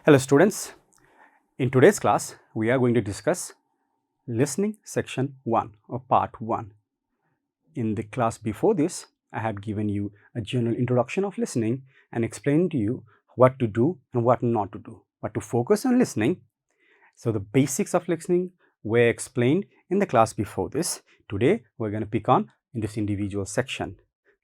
Hello students, in today's class we are going to discuss listening section 1 or part 1. In the class before this, I had given you a general introduction of listening and explained to you what to do and what not to do, what to focus on listening. So the basics of listening were explained in the class before this. Today we're going to pick on in this individual section.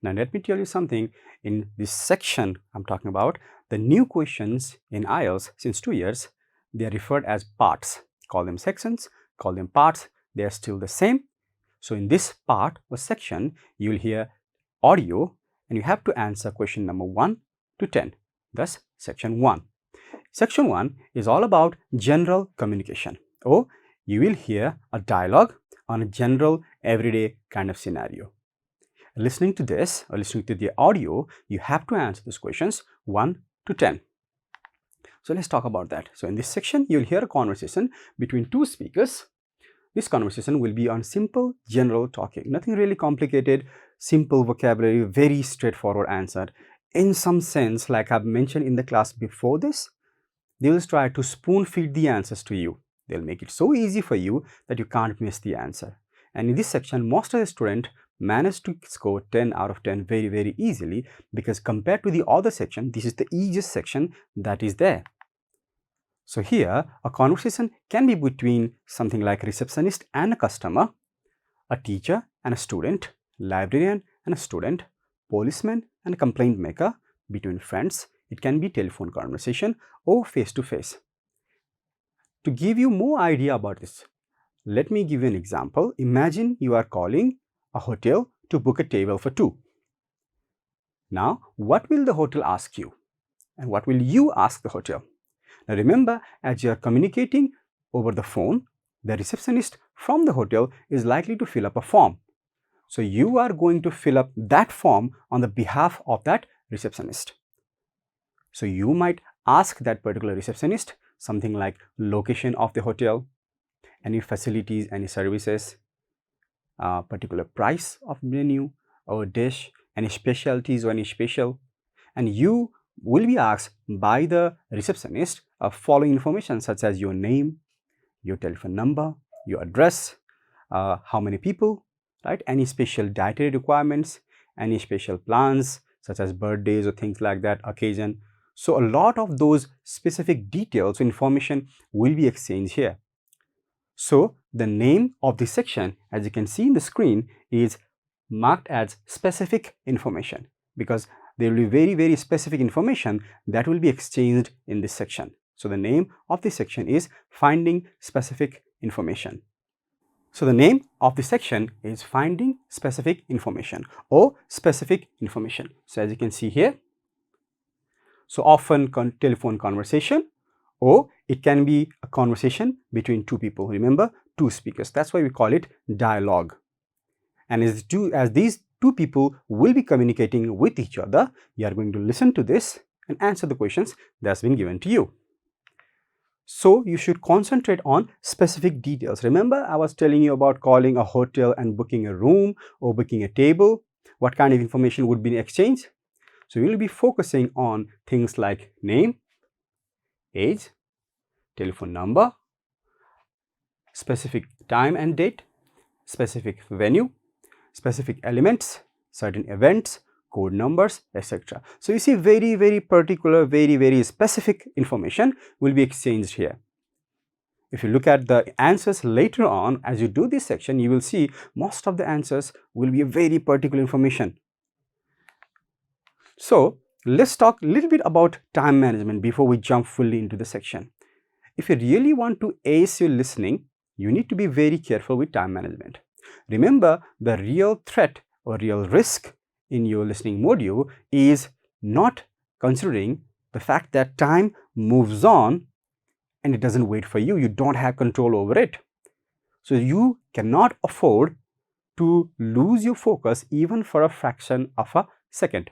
Now let me tell you something. In this section I'm talking about, the new questions in IELTS since 2 years, they are referred as parts. Call them sections, call them parts, they are still the same. So in this part or section, you will hear audio and you have to answer question number 1 to 10. Thus, section 1. Section 1 is all about general communication, or you will hear a dialogue on a general everyday kind of scenario. Listening to this or listening to the audio, you have to answer these questions 1 to 10. So let's talk about that. So in this section, you'll hear a conversation between two speakers. This conversation will be on simple general talking, nothing really complicated, simple vocabulary, very straightforward answer. In some sense, like I've mentioned in the class before this, they will try to spoon feed the answers to you. They'll make it so easy for you that you can't miss the answer. And in this section, most of the students managed to score 10 out of 10 very easily, because compared to the other section, this is the easiest section that is there. So here, a conversation can be between something like a receptionist and a customer, a teacher and a student, librarian and a student, policeman and a complaint maker, between friends. It can be telephone conversation or face-to-face. To give you more idea about this, let me give you an example. Imagine you are calling a hotel to book a table for 2. Now, what will the hotel ask you? And what will you ask the hotel? Now remember, as you are communicating over the phone, the receptionist from the hotel is likely to fill up a form. So you are going to fill up that form on the behalf of that receptionist. So you might ask that particular receptionist something like location of the hotel, any facilities, any services, particular price of menu or dish, any specialties or any special, and you will be asked by the receptionist following information such as your name, your telephone number, your address, how many people, right? Any special dietary requirements, any special plans such as birthdays or things like that, occasion. So a lot of those specific details, information will be exchanged here. So the name of this section, as you can see in the screen, is marked as specific information, because there will be very specific information that will be exchanged in this section. So the name of this section is finding specific information. So the name of the section is finding specific information or specific information. So as you can see here, so often telephone conversation, or it can be a conversation between two people. Remember, two speakers. That's why we call it dialogue. And as these two people will be communicating with each other, you are going to listen to this and answer the questions that's been given to you. So you should concentrate on specific details. Remember, I was telling you about calling a hotel and booking a room or booking a table. What kind of information would be exchanged? So you will be focusing on things like name, age, telephone number, specific time and date, specific venue, specific elements, certain events, code numbers, etc. So you see very particular, very specific information will be exchanged here. If you look at the answers later on, as you do this section, you will see most of the answers will be very particular information. So let's talk a little bit about time management before we jump fully into the section. If you really want to ace your listening, you need to be very careful with time management. Remember, the real threat or real risk in your listening module is not considering the fact that time moves on and it doesn't wait for you. You don't have control over it. So you cannot afford to lose your focus even for a fraction of a second.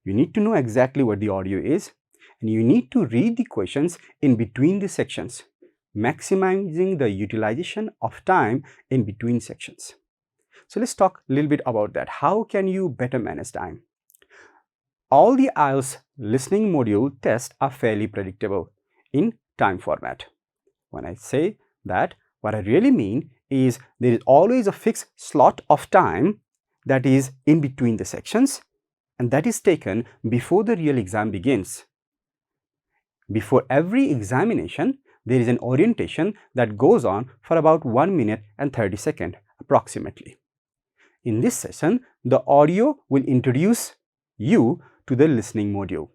You need to know exactly what the audio is, and you need to read the questions in between the sections, maximizing the utilization of time in between sections. So let's talk a little bit about that. How can you better manage time? All the IELTS listening module tests are fairly predictable. in time format. When I say that, what I really mean is there is always a fixed slot of time that is in between the sections, and that is taken before the real exam begins. Before every examination, there is an orientation that goes on for about 1 minute and 30 seconds approximately. In this session, the audio will introduce you to the listening module.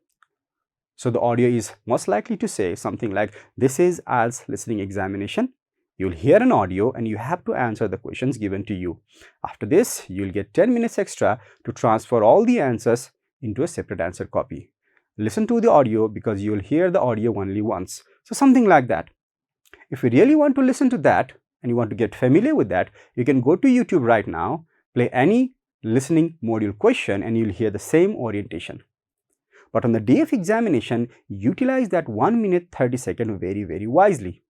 So the audio is most likely to say something like, this is IELTS listening examination. You'll hear an audio and you have to answer the questions given to you. After this, you'll get 10 minutes extra to transfer all the answers into a separate answer copy. Listen to the audio because you'll hear the audio only once. So something like that. If you really want to listen to that and you want to get familiar with that, you can go to YouTube right now, play any listening module question and you'll hear the same orientation. But on the day of examination, utilize that 1 minute 30 seconds very wisely.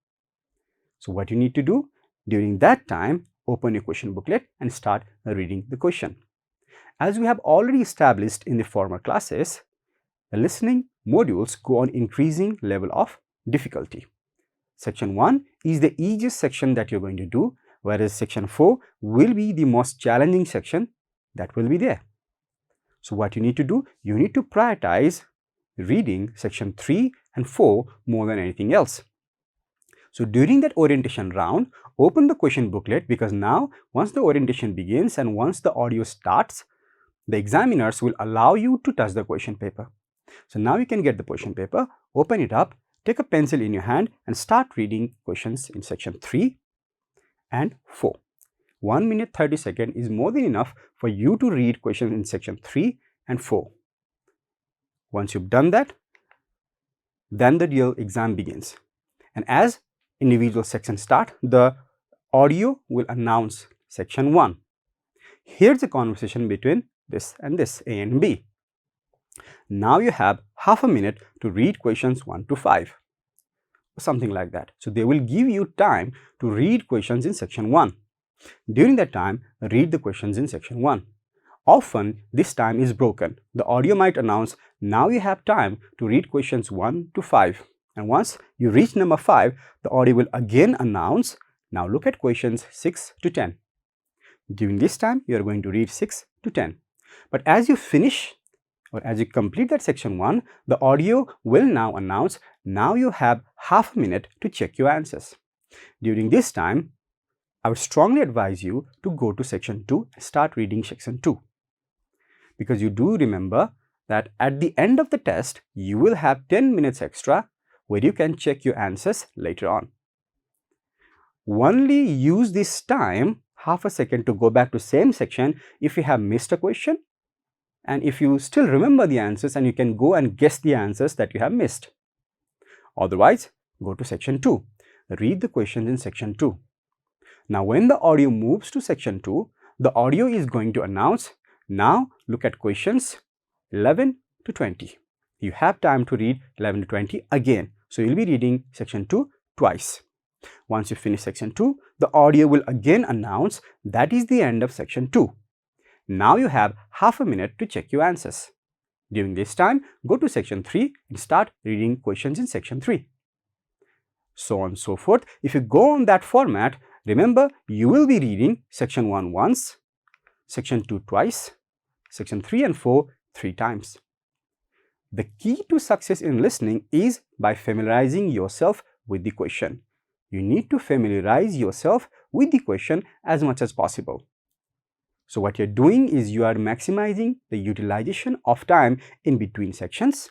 So what you need to do, during that time, open your question booklet and start reading the question. As we have already established in the former classes, the listening modules go on increasing level of difficulty. Section 1 is the easiest section that you're going to do, whereas section 4 will be the most challenging section that will be there. So what you need to do, you need to prioritize reading section 3 and 4 more than anything else. So during that orientation round, open the question booklet, because now once the orientation begins and once the audio starts, the examiners will allow you to touch the question paper. So now you can get the question paper, open it up, take a pencil in your hand and start reading questions in section 3 and 4. 1 minute 30 seconds is more than enough for you to read questions in section 3 and 4. Once you've done that, then the real exam begins. And as individual sections start, the audio will announce section 1. Here's a conversation between this and this, A and B. Now you have half a minute to read questions 1 to 5. Something like that. So they will give you time to read questions in section 1. During that time, read the questions in section 1. Often, this time is broken. The audio might announce, now you have time to read questions 1 to 5. And once you reach number 5, the audio will again announce, now look at questions 6 to 10. During this time, you are going to read 6 to 10. But as you finish or as you complete that section 1, the audio will now announce, now you have half a minute to check your answers. During this time, I would strongly advise you to go to section 2 and start reading section 2. Because you do remember that at the end of the test, you will have 10 minutes extra where you can check your answers later on. Only use this time, half a second, to go back to same section if you have missed a question and if you still remember the answers, and you can go and guess the answers that you have missed. Otherwise, go to section 2. Read the questions in section 2. Now, when the audio moves to section 2, the audio is going to announce, now look at questions 11 to 20. You have time to read 11 to 20 again. So, you'll be reading section 2 twice. Once you finish section 2, the audio will again announce that is the end of section 2. Now you have half a minute to check your answers. During this time, go to section 3 and start reading questions in section 3. So on and so forth. If you go on that format, remember you will be reading section 1 once, section 2 twice, section 3 and 4 3 times. The key to success in listening is by familiarizing yourself with the question. You need to familiarize yourself with the question as much as possible. So what you're doing is you are maximizing the utilization of time in between sections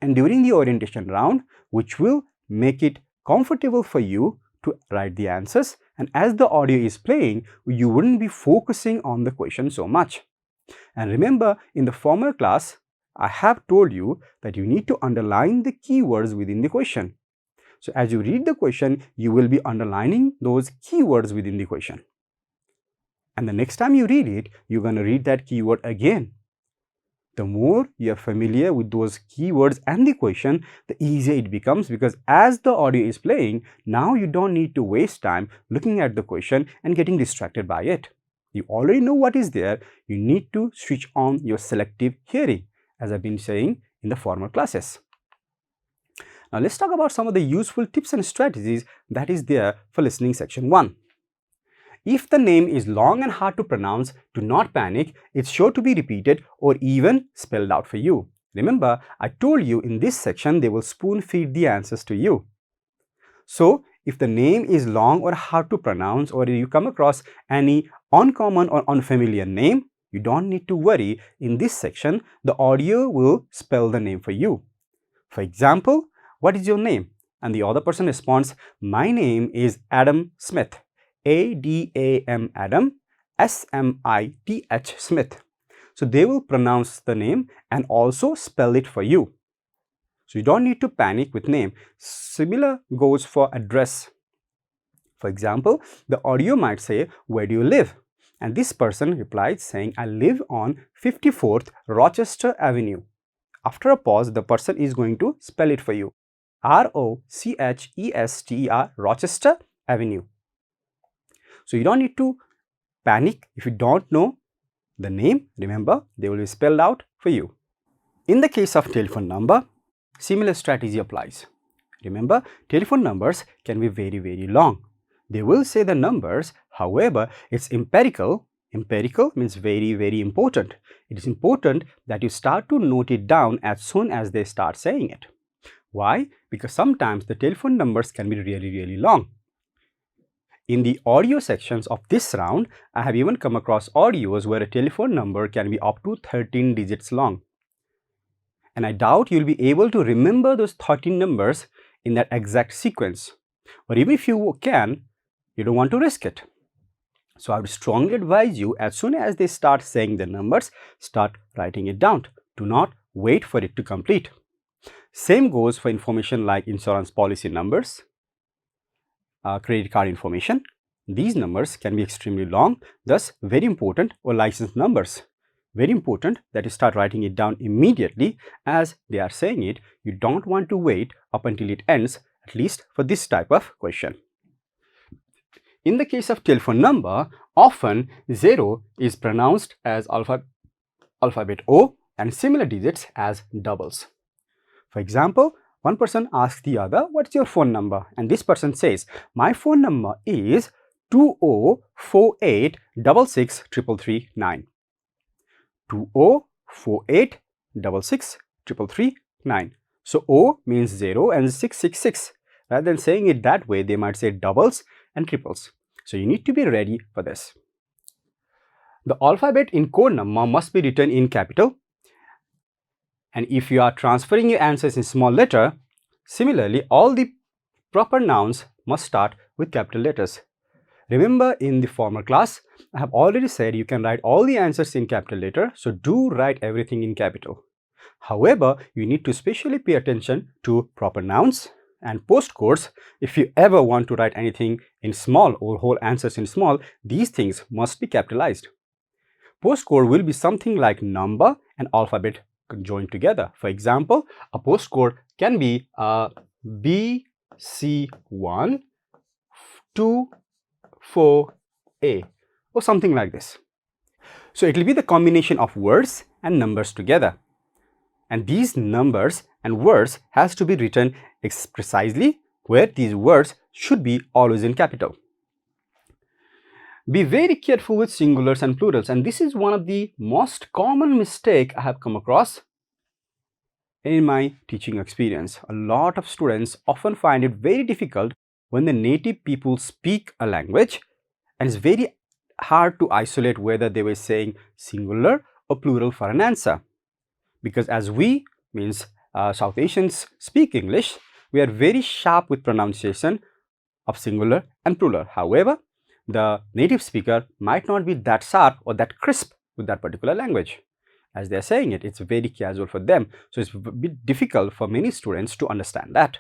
and during the orientation round, which will make it comfortable for you to write the answers. And as the audio is playing, you wouldn't be focusing on the question so much. And remember, in the former class, I have told you that you need to underline the keywords within the question. So as you read the question, you will be underlining those keywords within the question. And the next time you read it, you're going to read that keyword again. The more you're familiar with those keywords and the question, the easier it becomes, because as the audio is playing, now you don't need to waste time looking at the question and getting distracted by it. You already know what is there. You need to switch on your selective hearing, as I've been saying in the former classes. Now let's talk about some of the useful tips and strategies that is there for listening section 1. If the name is long and hard to pronounce, do not panic. It's sure to be repeated or even spelled out for you. Remember, I told you in this section they will spoon feed the answers to you. So, if the name is long or hard to pronounce, or you come across any uncommon or unfamiliar name, you don't need to worry. In this section, the audio will spell the name for you. For example, what is your name? And the other person responds, my name is Adam Smith. A-D-A-M Adam, S-M-I-T-H Smith. So they will pronounce the name and also spell it for you. So you don't need to panic with name. Similar goes for address. For example, the audio might say, where do you live? And this person replied saying, I live on 54th Rochester Avenue. After a pause, the person is going to spell it for you. R-O-C-H-E-S-T-E-R, Rochester Avenue. So you don't need to panic if you don't know the name. Remember, they will be spelled out for you. In the case of telephone number, similar strategy applies. Remember, telephone numbers can be very, very long. They will say the numbers, however, it's empirical. Empirical means very, very important. It is important that you start to note it down as soon as they start saying it. Why? Because sometimes the telephone numbers can be really, really long. In the audio sections of this round, I have even come across audios where a telephone number can be up to 13 digits long. And I doubt you'll be able to remember those 13 numbers in that exact sequence. Or even if you can, you don't want to risk it. So I would strongly advise you, as soon as they start saying the numbers, start writing it down. Do not wait for it to complete. Same goes for information like insurance policy numbers, credit card information. These numbers can be extremely long, thus very important, or license numbers. Very important that you start writing it down immediately as they are saying it. You don't want to wait up until it ends, at least for this type of question. In the case of telephone number, often 0 is pronounced as alphabet O and similar digits as doubles. For example, one person asks the other, what's your phone number? And this person says, my phone number is 2048663339. 2048663339. So O means 0 and 666. Rather than saying it that way, they might say doubles and triples. So you need to be ready for this. The alphabet in code number must be written in capital. And if you are transferring your answers in small letter, similarly, all the proper nouns must start with capital letters. Remember, in the former class, I have already said you can write all the answers in capital letter, so do write everything in capital. However, you need to especially pay attention to proper nouns and postcodes. If you ever want to write anything in small or whole answers in small, these things must be capitalized. Postcode will be something like number and alphabet joined together. For example, a postcode can be BC1 24A or something like this. So it will be the combination of words and numbers together. And these numbers and words has to be written precisely, where these words should be always in capital. Be very careful with singulars and plurals, and this is one of the most common mistake I have come across in my teaching experience. A lot of students often find it very difficult when the native people speak a language, and it's very hard to isolate whether they were saying singular or plural for an answer. Because as we, means South Asians, speak English, we are very sharp with pronunciation of singular and plural. However, the native speaker might not be that sharp or that crisp with that particular language. As they are saying it, it's very casual for them. So it's a bit difficult for many students to understand that.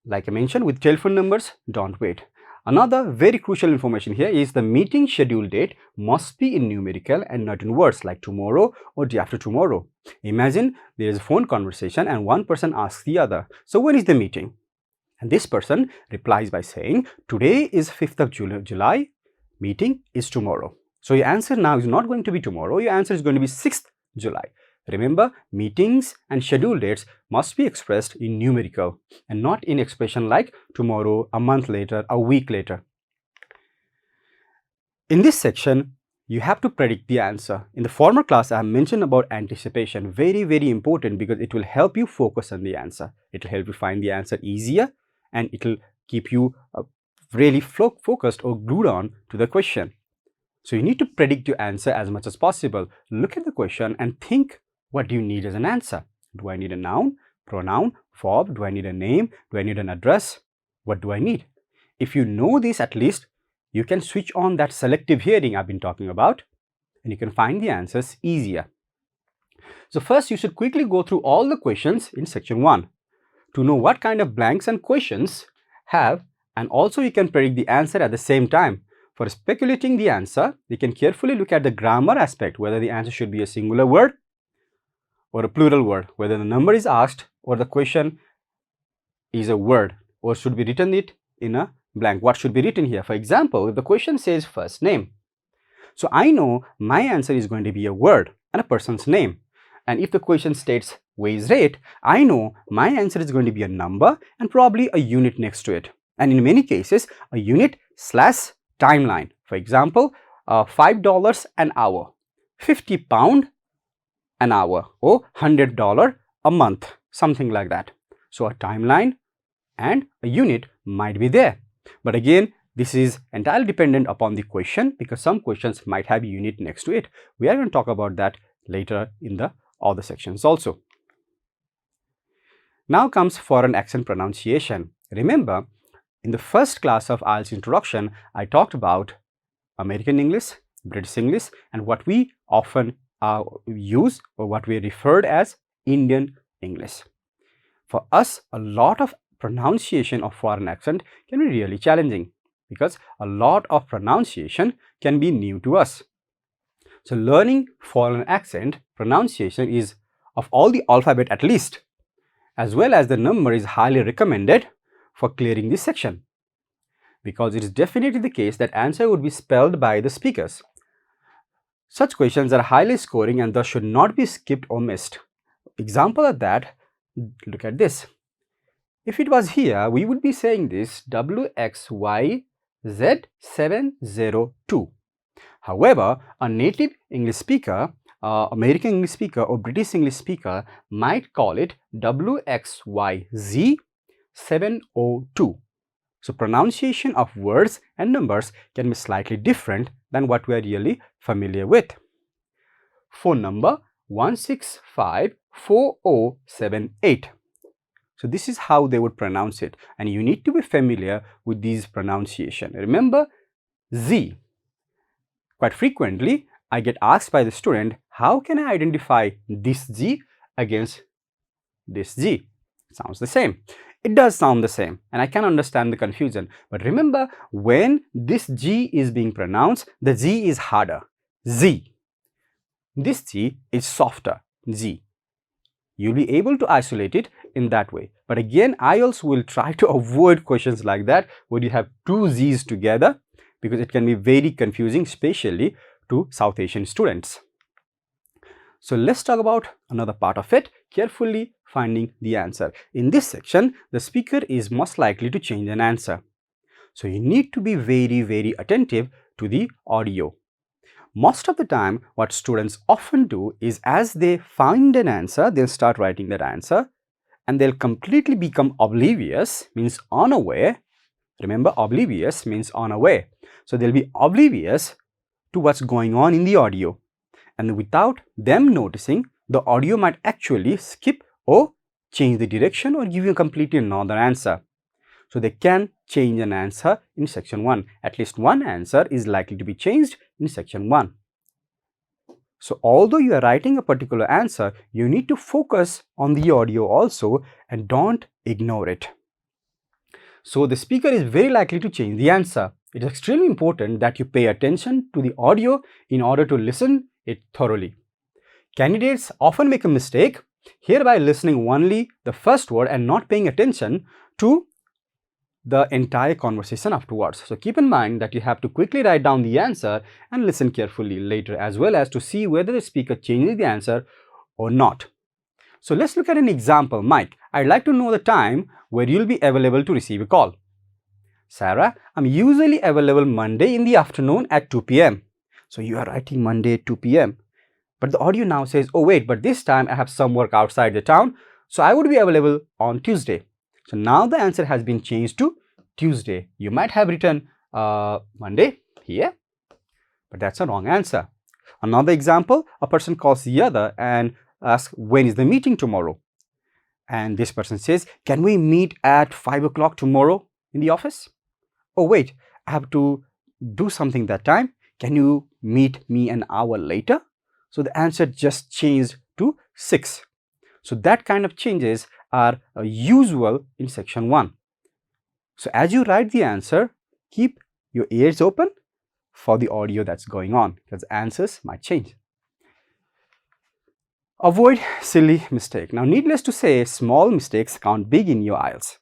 Like I mentioned, with telephone numbers, don't wait. Another very crucial information here is the meeting schedule date must be in numerical and not in words like tomorrow or day after tomorrow. Imagine there is a phone conversation and one person asks the other, so when is the meeting? And this person replies by saying, today is 5th of July, meeting is tomorrow. So your answer now is not going to be tomorrow, your answer is going to be 6th July. Remember, meetings and schedule dates must be expressed in numerical and not in expression like tomorrow, a month later, a week later. In this section, you have to predict the answer. In the former class, I have mentioned about anticipation. Very, very important because it will help you focus on the answer. It will help you find the answer easier and it will keep you really focused or glued on to the question. So you need to predict your answer as much as possible. Look at the question and think, what do you need as an answer? Do I need a noun, pronoun, verb? Do I need a name? Do I need an address? What do I need? If you know this at least, you can switch on that selective hearing I've been talking about and you can find the answers easier. So first you should quickly go through all the questions in section 1 to know what kind of blanks and questions have, and also you can predict the answer at the same time. For speculating the answer, you can carefully look at the grammar aspect, whether the answer should be a singular word or a plural word, whether the number is asked or the question is a word, or should be written it in a blank. What should be written here? For example, if the question says first name, so I know my answer is going to be a word and a person's name. And if the question states wage rate, I know my answer is going to be a number and probably a unit next to it. And in many cases, a unit / timeline. For example, $5 an hour, £50 an hour, or $100 a month, something like that. So a timeline and a unit might be there. But again, this is entirely dependent upon the question because some questions might have a unit next to it. We are going to talk about that later in the other sections also. Now comes foreign accent pronunciation. Remember, in the first class of IELTS introduction, I talked about American English, British English, and what we often use or what we referred as Indian English. For us, a lot of pronunciation of foreign accent can be really challenging because a lot of pronunciation can be new to us. So learning foreign accent pronunciation is of all the alphabet at least, as well as the number, is highly recommended for clearing this section because it is definitely the case that answer would be spelled by the speakers. Such questions are highly scoring and thus should not be skipped or missed. Example of that, look at this. If it was here, we would be saying this WXYZ702. However, a native English speaker, American English speaker or British English speaker might call it WXYZ702. So pronunciation of words and numbers can be slightly different than what we are really familiar with. Phone number 1654078. So this is how they would pronounce it, and you need to be familiar with these pronunciation. Remember Z. Quite frequently, I get asked by the student, how can I identify this G against this G? It sounds the same. It does sound the same, and I can understand the confusion. But remember, when this G is being pronounced, the G is harder. Z. This G is softer. G. You'll be able to isolate it in that way. But again, IELTS will try to avoid questions like that where you have two Z's together because it can be very confusing, especially to South Asian students. So let's talk about another part of it, carefully finding the answer. In this section, the speaker is most likely to change an answer. So you need to be very, very attentive to the audio. Most of the time, what students often do is as they find an answer, they'll start writing that answer and they'll completely become oblivious, means unaware. Remember, oblivious means unaware. So they'll be oblivious to what's going on in the audio. And without them noticing, the audio might actually skip or change the direction or give you a completely another answer. So they can change an answer in section 1. At least one answer is likely to be changed in section 1. So although you are writing a particular answer, you need to focus on the audio also and don't ignore it. So the speaker is very likely to change the answer. It is extremely important that you pay attention to the audio in order to listen it thoroughly. Candidates often make a mistake here by listening only the first word and not paying attention to the entire conversation afterwards. So keep in mind that you have to quickly write down the answer and listen carefully later, as well as to see whether the speaker changes the answer or not. So let's look at an example. Mike, I'd like to know the time where you'll be available to receive a call. Sarah, I'm usually available Monday in the afternoon at 2 p.m. So you are writing Monday at 2 p.m. But the audio now says, oh wait, but this time I have some work outside the town, so I would be available on Tuesday. So now the answer has been changed to Tuesday. You might have written Monday here, but that's a wrong answer. Another example, a person calls the other and asks, when is the meeting tomorrow? And this person says, can we meet at 5 o'clock tomorrow in the office? Oh wait, I have to do something that time. Can you meet me an hour later? So the answer just changed to 6. So that kind of changes are usual in section 1. So as you write the answer, keep your ears open for the audio that's going on, because answers might change. Avoid silly mistake. Now, needless to say, small mistakes count big in your IELTS.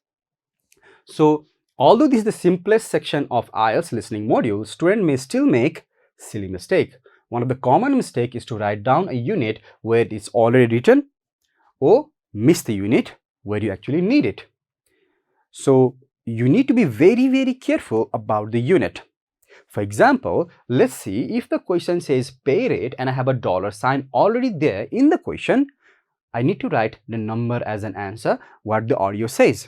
So, although this is the simplest section of IELTS listening module, student may still make silly mistake. One of the common mistake is to write down a unit where it's already written or miss the unit where you actually need it. So, you need to be very careful about the unit. For example, let's see if the question says pay rate and I have a dollar sign already there in the question. I need to write the number as an answer, what the audio says.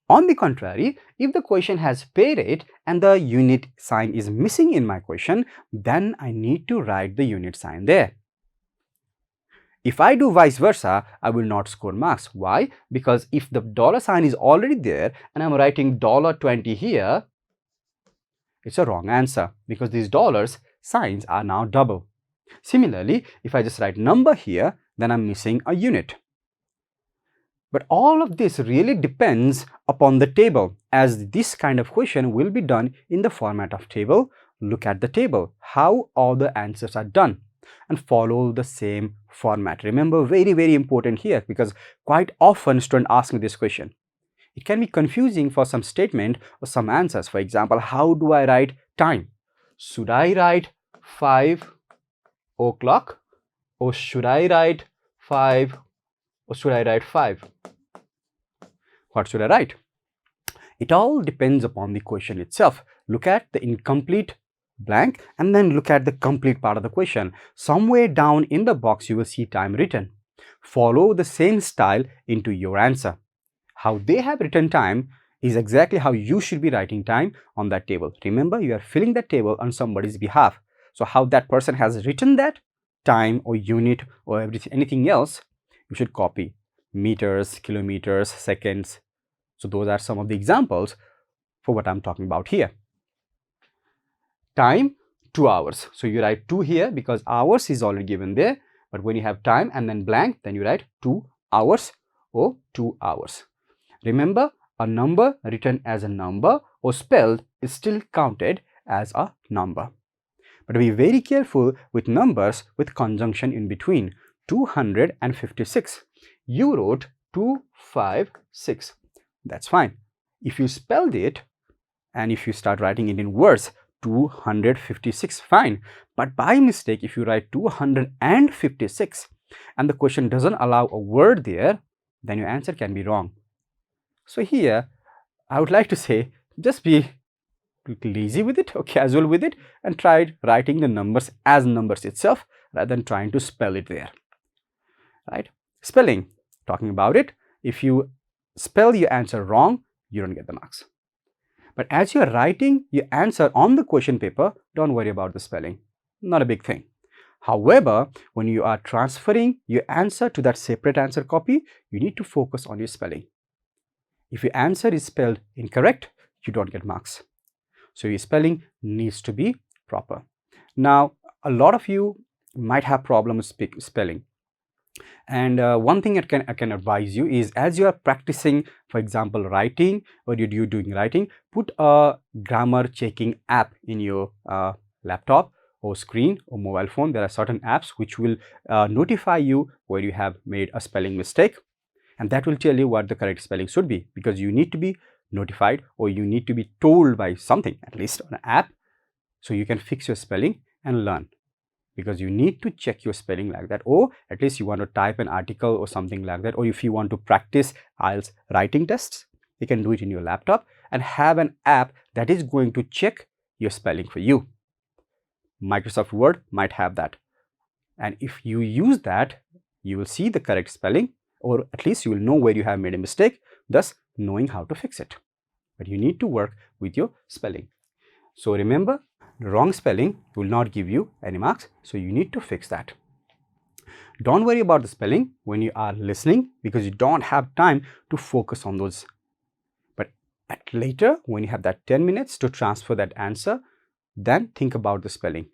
On the contrary, if the question has pay rate and the unit sign is missing in my question, then I need to write the unit sign there. If I do vice versa, I will not score marks. Why? Because if the dollar sign is already there and I'm writing $20 here, it's a wrong answer because these dollars signs are now double. Similarly, if I just write number here, then I'm missing a unit. But all of this really depends upon the table, as this kind of question will be done in the format of table. Look at the table, how all the answers are done, and follow the same format. Remember, very important here, because quite often students ask me this question. It can be confusing for some statement or some answers. For example, how do I write time? Should I write 5 o'clock or should I write 5 or should I write 5? What should I write? It all depends upon the question itself. Look at the incomplete blank and then look at the complete part of the question. Somewhere down in the box you will see time written. Follow the same style into your answer. How they have written time is exactly how you should be writing time on that table. Remember, you are filling that table on somebody's behalf. So how that person has written that time or unit or anything else, you should copy. Meters, kilometers, seconds. So those are some of the examples for what I'm talking about here. Time, 2 hours. So you write 2 here because hours is already given there. But when you have time and then blank, then you write 2 hours or 2 hours. Remember, a number written as a number or spelled is still counted as a number. But be very careful with numbers with conjunction in between. 256. You wrote 256. That's fine. If you spelled it and if you start writing it in words, 256, fine. But by mistake, if you write 256 and the question doesn't allow a word there, then your answer can be wrong. So here, I would like to say, just be lazy with it or casual with it and try writing the numbers as numbers itself rather than trying to spell it there. Right? Spelling, talking about it, if you spell your answer wrong, you don't get the marks. But as you are writing your answer on the question paper, don't worry about the spelling. Not a big thing. However, when you are transferring your answer to that separate answer copy, you need to focus on your spelling. If your answer is spelled incorrect, you don't get marks. So your spelling needs to be proper. Now, a lot of you might have problems spelling. And one thing I can advise you is, as you are practicing, for example, writing, or you're doing writing, put a grammar checking app in your laptop or screen or mobile phone. There are certain apps which will notify you where you have made a spelling mistake, and that will tell you what the correct spelling should be, because you need to be notified or you need to be told by something, at least on an app, so you can fix your spelling and learn. because you need to check your spelling like that, or at least you want to type an article or something like that, or if you want to practice IELTS writing tests, you can do it in your laptop and have an app that is going to check your spelling for you. Microsoft Word might have that, and if you use that, you will see the correct spelling, or at least you will know where you have made a mistake, thus knowing how to fix it. But you need to work with your spelling. So remember, wrong spelling will not give you any marks, so you need to fix that. Don't worry about the spelling when you are listening, because you don't have time to focus on those. But at later, when you have that 10 minutes to transfer that answer, then think about the spelling.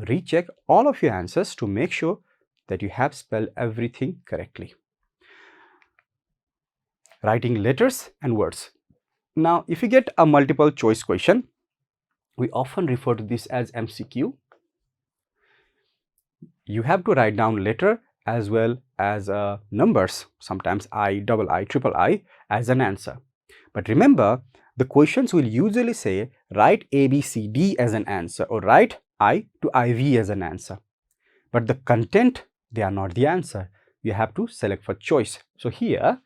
Recheck all of your answers to make sure that you have spelled everything correctly. Writing letters and words. Now, if you get a multiple choice question, we often refer to this as MCQ. You have to write down letter as well as numbers, sometimes I, double I, triple I, as an answer. But remember, the questions will usually say write A, B, C, D as an answer, or write I to IV as an answer. But the content, they are not the answer. You have to select for choice. So here,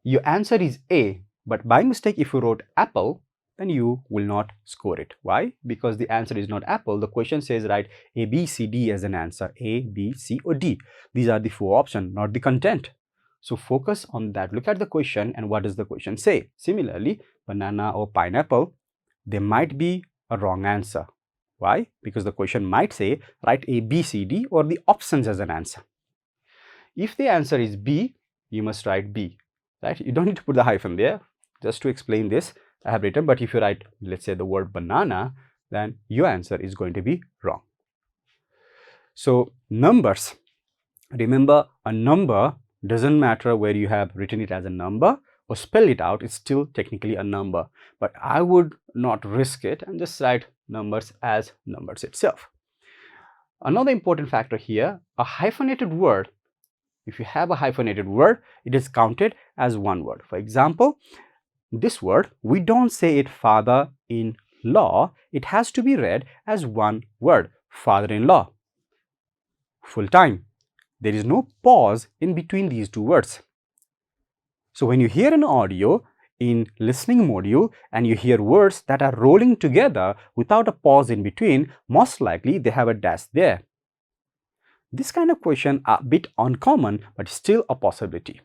your answer is A, but by mistake, if you wrote apple, then you will not score it. Why? Because the answer is not apple. The question says write A, B, C, D as an answer. A, B, C, or D. These are the 4 options, not the content. So focus on that. Look at the question and what does the question say. Similarly, banana or pineapple, there might be a wrong answer. Why? Because the question might say write A, B, C, D, or the options as an answer. If the answer is B, you must write B. Right? You don't need to put the hyphen there. Just to explain this, I have written, but if you write, let's say, the word banana, then your answer is going to be wrong. So numbers. Remember, a number doesn't matter where you have written it as a number or spell it out, it's still technically a number. But I would not risk it and just write numbers as numbers itself. Another important factor here, a hyphenated word. If you have a hyphenated word, it is counted as one word. For example, this word, we don't say it father-in-law. It has to be read as one word, father-in-law. Full-time. There is no pause in between these 2 words. So when you hear an audio in listening module and you hear words that are rolling together without a pause in between, most likely they have a dash there. This kind of question are a bit uncommon, but still a possibility.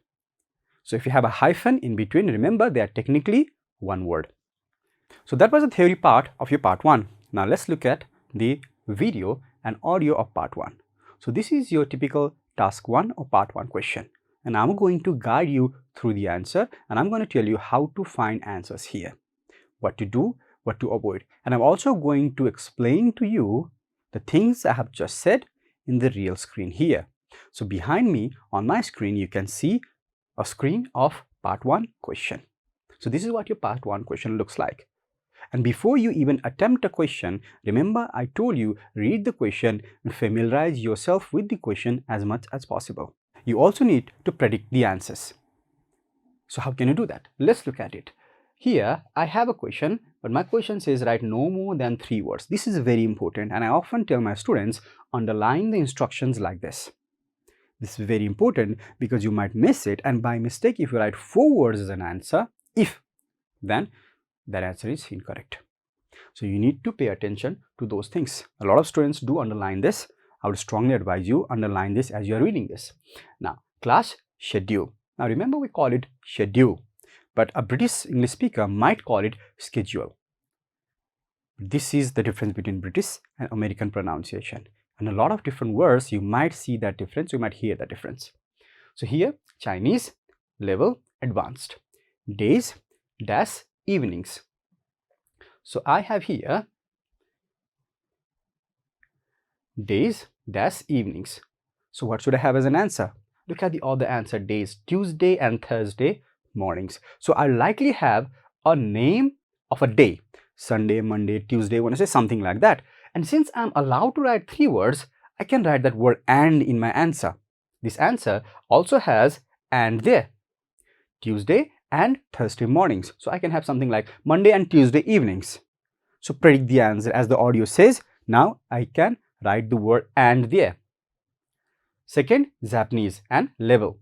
So if you have a hyphen in between, remember they are technically one word. So that was the theory part of your part 1. Now let's look at the video and audio of part 1. So this is your typical task 1 or part 1 question. And I'm going to guide you through the answer, and I'm going to tell you how to find answers here, what to do, what to avoid. And I'm also going to explain to you the things I have just said in the real screen here. So behind me on my screen, you can see a screen of part 1 question. So this is what your part 1 question looks like. And before you even attempt a question, remember I told you, read the question and familiarize yourself with the question as much as possible. You also need to predict the answers. So how can you do that? Let's look at it. Here I have a question, but my question says write no more than 3 words. This is very important, and I often tell my students underline the instructions like this. This is very important because you might miss it, and by mistake if you write 4 words as an answer, then that answer is incorrect. So you need to pay attention to those things. A lot of students do underline this. I would strongly advise you underline this as you are reading this. Now, class schedule. Now remember we call it schedule, but a British English speaker might call it schedule. This is the difference between British and American pronunciation. And a lot of different words, you might see that difference, you might hear that difference. So here, Chinese, level, advanced. Days, dash, evenings. So I have here days, dash, evenings. So what should I have as an answer? Look at the other answer, days, Tuesday and Thursday mornings. So I likely have a name of a day, Sunday, Monday, Tuesday, Wednesday, something like that. And since I'm allowed to write 3 words, I can write that word and in my answer. This answer also has and there, Tuesday and Thursday mornings. So I can have something like Monday and Tuesday evenings. So predict the answer as the audio says. Now I can write the word and there. Second, Japanese and level.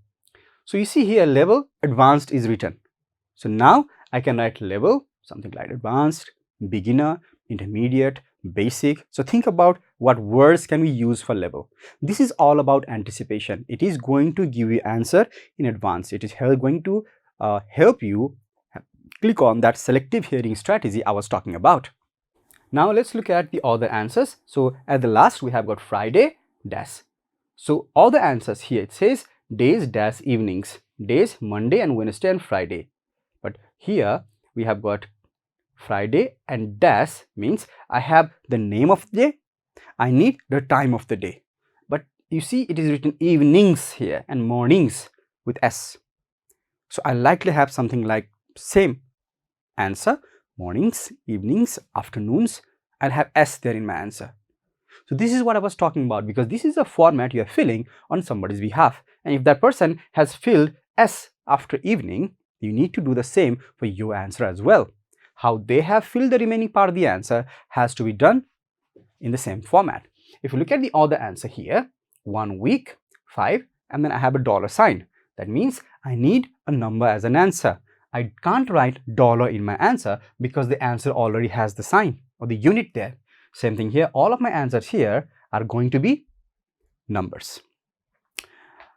So you see here level advanced is written. So now I can write level, something like advanced, beginner, intermediate, basic. So think about what words can we use for level. This is all about anticipation. It is going to give you answer in advance. It is going to help you click on that selective hearing strategy I was talking about. Now let's look at the other answers. So at the last we have got Friday dash. So all the answers here, it says days dash evenings, days Monday and Wednesday and Friday. But here we have got Friday and dash means I have the name of the day, I need the time of the day. But you see it is written evenings here and mornings with S. So I likely have something like same answer, mornings, evenings, afternoons. I'll have S there in my answer. So this is what I was talking about, because this is a format you are filling on somebody's behalf. And if that person has filled S after evening, you need to do the same for your answer as well. How they have filled the remaining part of the answer has to be done in the same format. If you look at the other answer here, 1 week, 5, and then I have a dollar sign. That means I need a number as an answer. I can't write dollar in my answer because the answer already has the sign or the unit there. Same thing here, all of my answers here are going to be numbers.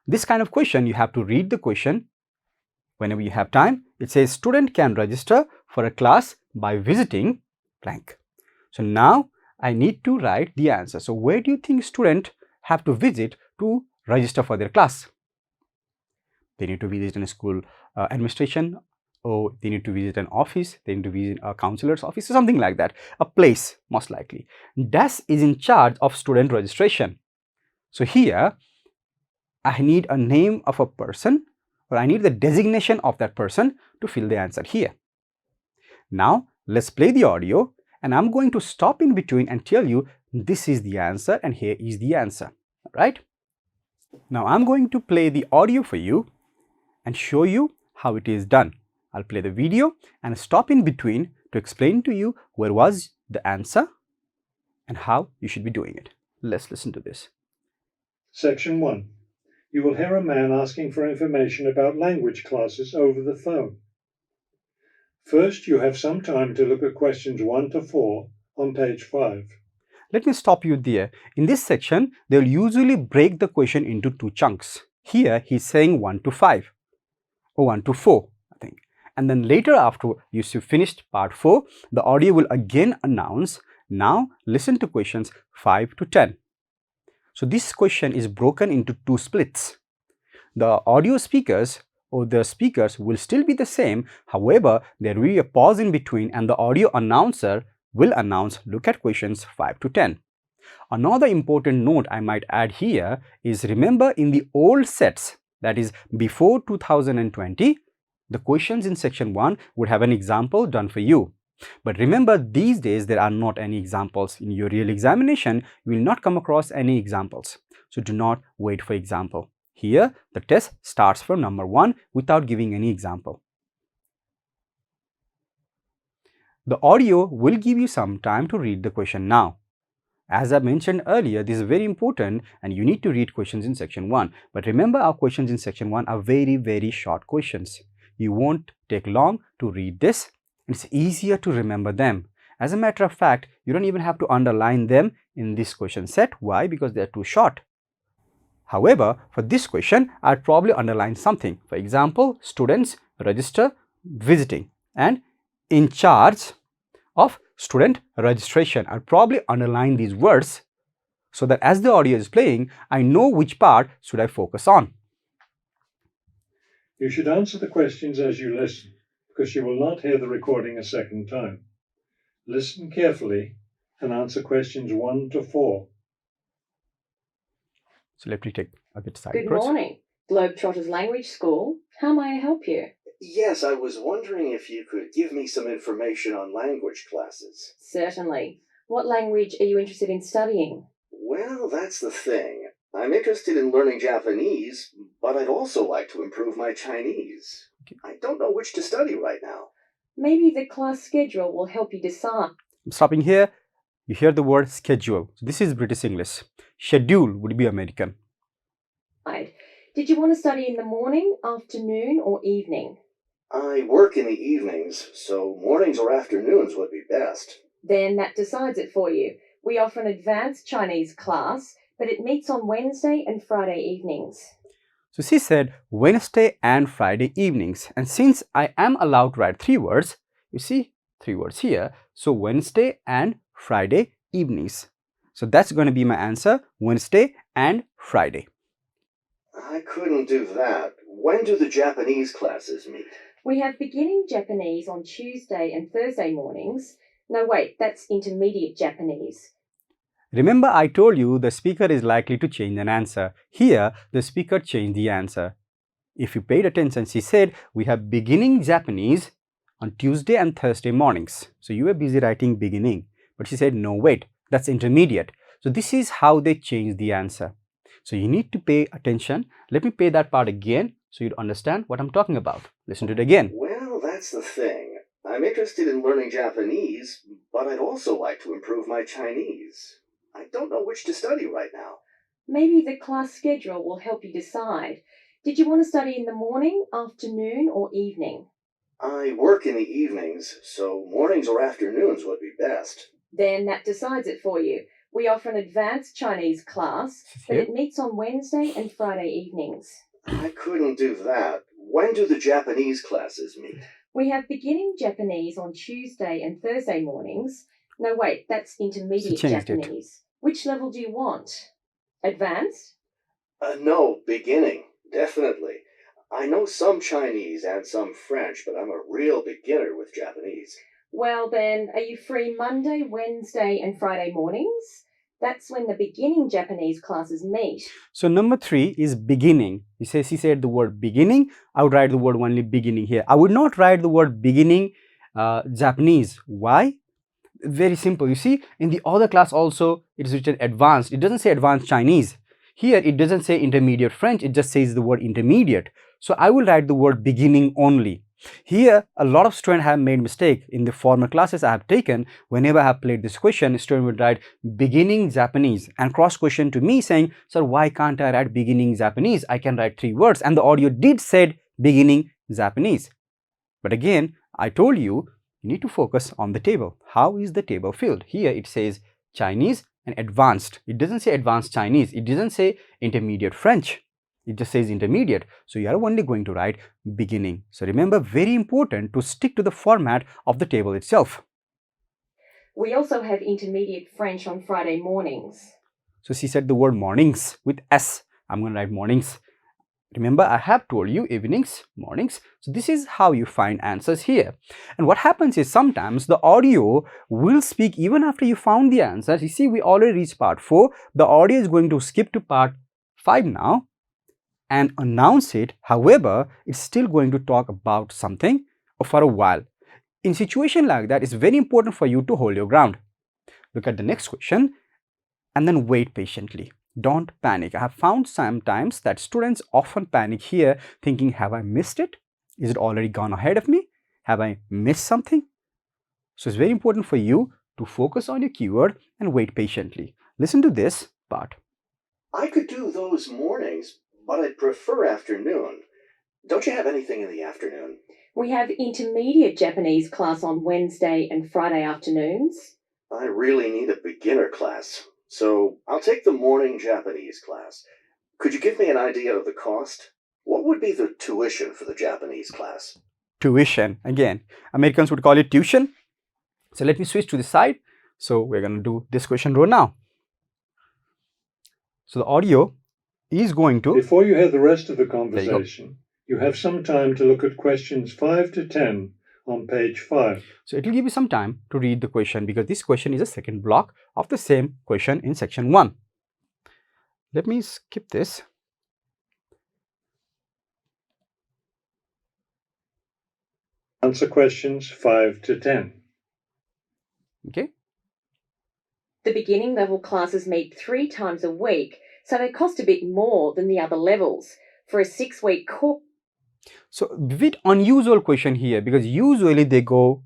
This kind of question, you have to read the question whenever you have time. It says student can register for a class by visiting blank. So now I need to write the answer. So where do you think student have to visit to register for their class? They need to visit a school administration, or they need to visit an office, they need to visit a counselor's office, or something like that, a place most likely. DAS is in charge of student registration. So here I need a name of a person, or I need the designation of that person to fill the answer here. Now let's play the audio, and I'm going to stop in between and tell you this is the answer and here is the answer. All right? Now I'm going to play the audio for you and show you how it is done. I'll play the video and stop in between to explain to you where was the answer and how you should be doing it. Let's listen to this. Section 1. You will hear a man asking for information about language classes over the phone. First, you have some time to look at questions 1 to 4 on page 5. Let me stop you there. In this section, they'll usually break the question into 2 chunks. Here, he's saying 1 to 5 or 1 to 4, I think. And then later, after you finished part 4, the audio will again announce, now listen to questions 5 to 10. So this question is broken into 2 splits. The audio speakers or the speakers will still be the same. However, there will be a pause in between and the audio announcer will announce, look at questions 5 to 10. Another important note I might add here is, remember in the old sets, that is before 2020, the questions in section 1 would have an example done for you. But remember, these days there are not any examples. In your real examination, you will not come across any examples. So do not wait for example. Here, the test starts from number 1 without giving any example. The audio will give you some time to read the question now. As I mentioned earlier, this is very important and you need to read questions in section 1. But remember, our questions in section 1 are very, very short questions. You won't take long to read this. It's easier to remember them. As a matter of fact, you don't even have to underline them in this question set. Why? Because they're too short. However, for this question, I'd probably underline something. For example, students register visiting and in charge of student registration. I'll probably underline these words so that as the audio is playing, I know which part should I focus on. You should answer the questions as you listen, because you will not hear the recording a second time. Listen carefully and answer questions 1 to 4. So let me take a bit side Good approach. morning, Globetrotters Language School. How may I help you? Yes, I was wondering if you could give me some information on language classes. Certainly. What language are you interested in studying? Well, that's the thing. I'm interested in learning Japanese, but I'd also like to improve my Chinese. I don't know which to study right now. Maybe the class schedule will help you decide. I'm stopping here. You hear the word schedule. So this is British English. Schedule would be American. Right. Did you want to study in the morning, afternoon, or evening? I work in the evenings, so mornings or afternoons would be best. Then that decides it for you. We offer an advanced Chinese class, but it meets on Wednesday and Friday evenings. So she said Wednesday and Friday evenings. And since I am allowed to write 3 words, you see 3 words here. So Wednesday and Friday evenings. So that's going to be my answer, Wednesday and Friday. I couldn't do that. When do the Japanese classes meet? We have beginning Japanese on Tuesday and Thursday mornings. No, wait, that's intermediate Japanese. Remember, I told you the speaker is likely to change an answer. Here, the speaker changed the answer. If you paid attention, she said we have beginning Japanese on Tuesday and Thursday mornings. So you were busy writing beginning, but she said no, wait, that's intermediate. So this is how they changed the answer. So you need to pay attention. Let me play that part again so you'd understand what I'm talking about. Listen to it again. Well, that's the thing. I'm interested in learning Japanese, but I'd also like to improve my Chinese. I don't know which to study right now. Maybe the class schedule will help you decide. Did you want to study in the morning, afternoon, or evening? I work in the evenings, so mornings or afternoons would be best. Then that decides it for you. We offer an advanced Chinese class, but it meets on Wednesday and Friday evenings. I couldn't do that. When do the Japanese classes meet? We have beginning Japanese on Tuesday and Thursday mornings. No, wait, that's intermediate Japanese. Which level do you want? Advanced? No, beginning, definitely. I know some Chinese and some French, but I'm a real beginner with Japanese. Well then, are you free Monday, Wednesday, and Friday mornings? That's when the beginning Japanese classes meet. So number 3 is beginning. He said the word beginning. I would write the word only beginning here. I would not write the word beginning Japanese. Why? Very simple. You see, in the other class also it is written advanced. It doesn't say advanced Chinese. Here it doesn't say intermediate French. It just says the word intermediate. So I will write the word beginning only. Here, a lot of students have made mistake. In the former classes I have taken, whenever I have played this question, student would write beginning Japanese and cross question to me saying, sir, why can't I write beginning Japanese? I can write 3 words, and the audio did said beginning Japanese. But again, I told you, you need to focus on the table. How is the table filled? Here it says Chinese and advanced. It doesn't say advanced Chinese. It doesn't say intermediate French. It just says intermediate. So you are only going to write beginning. So remember, very important to stick to the format of the table itself. We also have intermediate French on Friday mornings. So she said the word mornings with S. I'm going to write mornings. Remember, I have told you evenings, mornings. So this is how you find answers here. And what happens is sometimes the audio will speak even after you found the answers. You see, we already reached part 4. The audio is going to skip to part 5 now and announce it. However, it's still going to talk about something for a while. In situation like that, it's very important for you to hold your ground. Look at the next question and then wait patiently. Don't panic. I have found sometimes that students often panic here thinking, have I missed it? Is it already gone ahead of me? Have I missed something? So it's very important for you to focus on your keyword and wait patiently. Listen to this part. I could do those mornings, but I'd prefer afternoon. Don't you have anything in the afternoon? We have intermediate Japanese class on Wednesday and Friday afternoons. I really need a beginner class, so I'll take the morning Japanese class. Could you give me an idea of the cost? What would be the tuition for the Japanese class? Tuition. Again, Americans would call it tuition. So let me switch to the side. So we're going to do this question row now. So the audio is going to... Before you hear the rest of the conversation, you have some time to look at questions 5 to 10 on page 5. So it will give you some time to read the question because this question is a second block of the same question in section 1. Let me skip this. Answer questions 5 to 10. Okay. The beginning level classes meet 3 times a week, so they cost a bit more than the other levels. For a 6-week course. So, a bit unusual question here because usually they go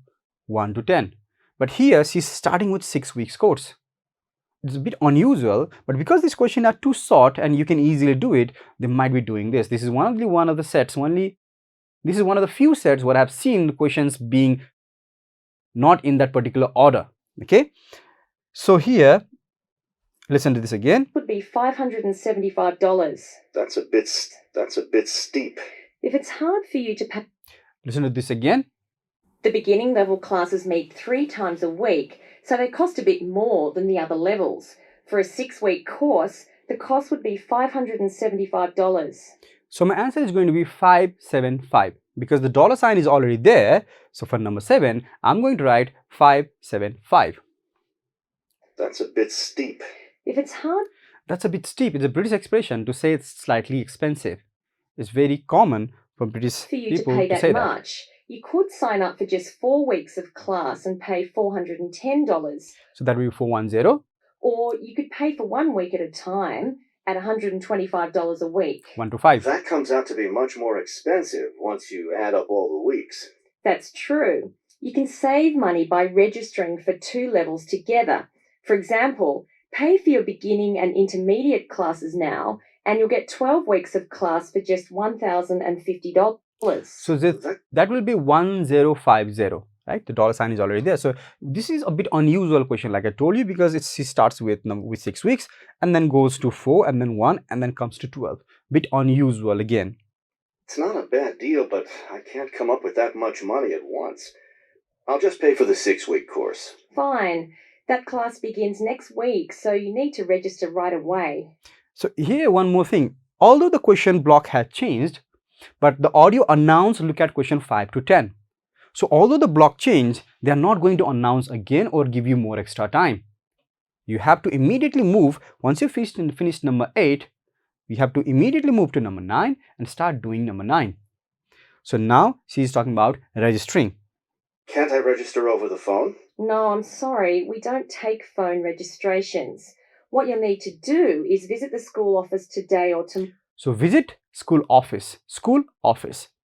1 to 10. But here she's starting with 6 weeks course. It's a bit unusual, but because these questions are too short and you can easily do it, they might be doing this. This is only one of the sets, this is one of the few sets where I've seen the questions being not in that particular order. Okay, so here, listen to this again. Would be $575. That's a bit steep. If it's hard for you to pay, Listen to this again. the beginning level classes meet 3 times a week, so they cost a bit more than the other levels. For a 6-week course, the cost would be $575. So my answer is going to be 575 because the dollar sign is already there. So for number 7, I'm going to write 575. That's a bit steep. If it's hard, That's a bit steep. It's a British expression to say it's slightly expensive. It's very common for British for you to people pay to that say that. much, you could sign up for just 4 weeks of class and pay $410. So that will be 410, Or you could pay for 1 week at a time at $125 a week. 125. That comes out to be much more expensive once you add up all the weeks. That's true. You can save money by registering for 2 levels together. For example, pay for your beginning and intermediate classes now, and you'll get 12 weeks of class for just $1,050. So that will be 1050, right? The dollar sign is already there. So this is a bit unusual question, like I told you, because it starts with 6 weeks and then goes to 4 and then 1 and then comes to 12. Bit unusual again. It's not a bad deal, but I can't come up with that much money at once. I'll just pay for the 6-week course. Fine. That class begins next week, so you need to register right away. So here one more thing. Although the question block had changed, but the audio announced look at question 5 to 10. So although the block changed, they are not going to announce again or give you more extra time. You have to immediately move. Once you finish number 8, you have to immediately move to number 9 and start doing number 9. So now she is talking about registering. Can't I register over the phone? No, I'm sorry, we don't take phone registrations. What you'll need to do is visit the school office today or tomorrow. So visit school office,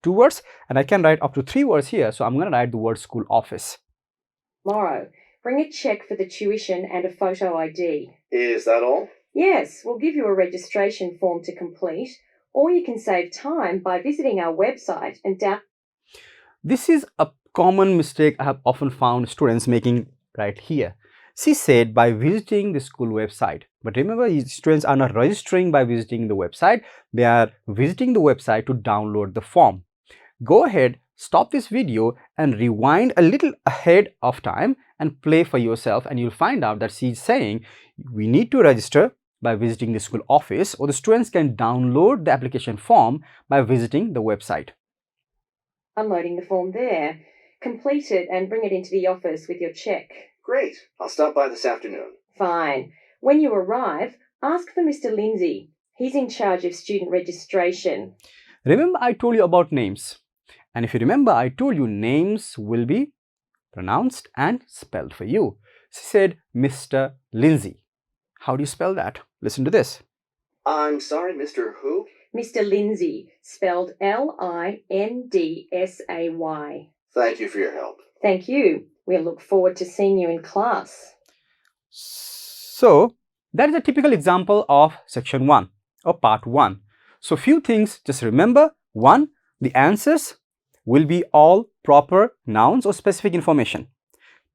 2 words, and I can write up to 3 words here. So I'm going to write the word school office. Bring a check for the tuition and a photo ID. Is that all? Yes, we'll give you a registration form to complete, or you can save time by visiting our website and This is a common mistake I have often found students making right here. She said by visiting the school website. But remember, students are not registering by visiting the website. They are visiting the website to download the form. Go ahead, stop this video and rewind a little ahead of time and play for yourself, and you'll find out that she's saying we need to register by visiting the school office, or the students can download the application form by visiting the website. downloading the form there. Complete it and bring it into the office with your check. Great. I'll stop by this afternoon. Fine. When you arrive, ask for Mr. Lindsay. He's in charge of student registration. Remember I told you about names. And if you remember, I told you names will be pronounced and spelled for you. She said Mr. Lindsay. How do you spell that? Listen to this. I'm sorry, Mr. Who? Mr. Lindsay, spelled Lindsay. Thank you for your help. Thank you. We'll look forward to seeing you in class. So that is a typical example of section 1 or part 1. So few things, just remember. 1, the answers will be all proper nouns or specific information.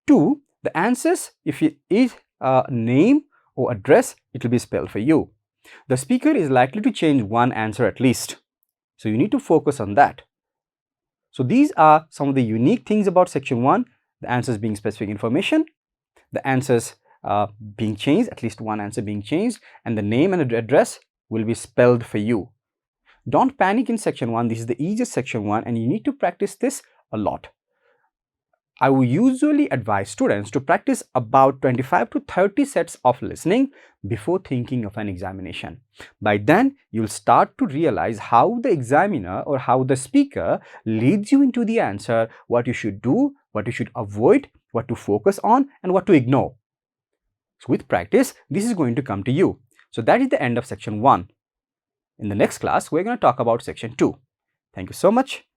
2, the answers, if it is a name or address, it will be spelled for you. The speaker is likely to change one answer at least. So you need to focus on that. So these are some of the unique things about section 1. The answers being specific information, the answers being changed, at least one answer being changed, and the name and address will be spelled for you. Don't panic in section 1. This is the easiest section 1 and you need to practice this a lot. I will usually advise students to practice about 25 to 30 sets of listening before thinking of an examination. By then, you'll start to realize how the examiner or how the speaker leads you into the answer, what you should do, what you should avoid, what to focus on, and what to ignore. So with practice, this is going to come to you. So that is the end of section 1. In the next class, we're going to talk about section 2. Thank you so much.